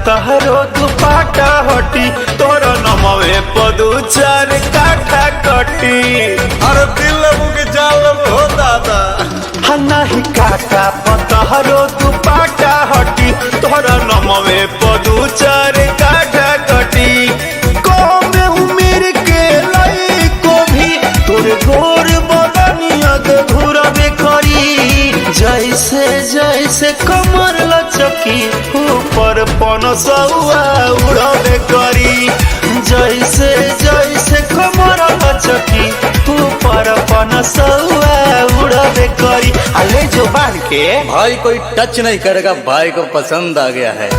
तहरो दुपाटा हटी तोरा नमवे पदू चार काठा कटी। अरे दिल मुके जाल हो दादा नहीं काटा पतहरो दुपाटा हटी तोरा नमवे पदू चार काठा कटी। कम उम्र के लई को भी तोर गोर बदनिया के घुरबे करी। जैसे जैसे कमर लचकी ऊपर पनसौआ उड़बे करी। जैसे जैसे कमर लचकी ऊपर पनसौआ उड़बे करी। अले जो बांध के भाई कोई टच नहीं करेगा, भाई को पसंद आ गया है।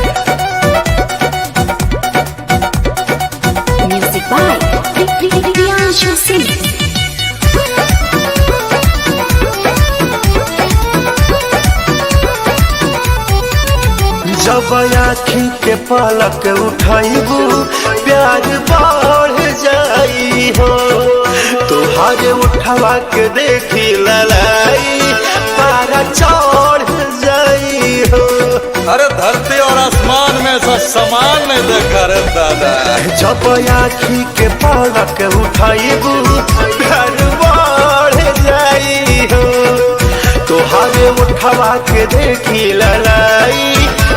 Music by Priyanshu Singh. जब आँखी के पलक उठाइबू प्यार बढ़ जाई हो। तुहारे उठवा के देखी ललाई पारा चढ़ जाई हो। अरे धरती और आसमान में सब समान नहीं देखा रे दादा। जब आँखी के पलक उठाइबू प्यार बढ़ जाई हो। तुहारे उठवा के देखी ललाई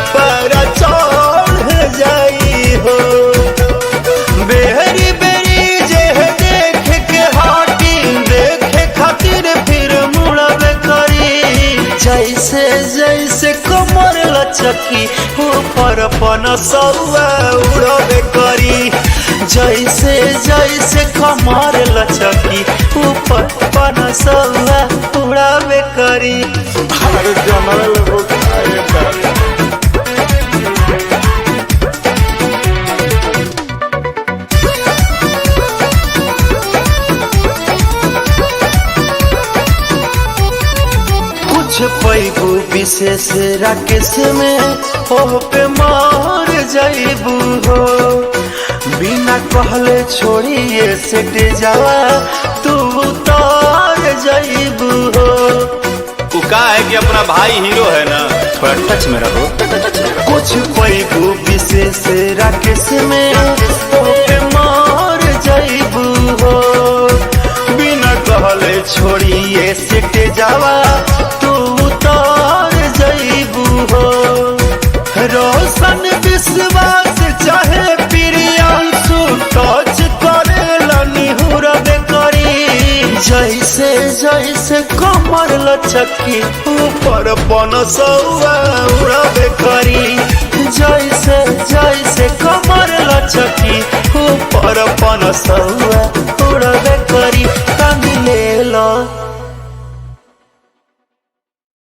पारा चढ़ जाई हो। बेहरी बेरी जे देख के हटी देखे खातिर फिर मुड़बे करी। जैसे जैसे कमर लचकी ऊपर पनसौआ उड़बे करी। जैसे जैसे कमर लचकी ऊपर पनसौआ उड़बे करी। अरे जमल हो दादा। कुछ पैगु विशेष राकेश में हो पे मार जाइबू हो। बिना कहले छोड़िए सेट जावा तू उतार जाइबू हो। तू का है कि अपना भाई हीरो है ना, थोड़ा टच में रहो। कुछ पैगु विशेष राकेश में हो पे मार जाइबू हो। बिना कहले छोड़िए सेट जावा तू उतार जाइबू हो। रोशन विश्वास चाहे प्रियांशु टच करेला निहुरबे करी। जैसे जैसे कमर लचकी ऊपर पनसौआ उड़बे करी। जैसे जैसे कमर लचकी ऊपर पनसौआ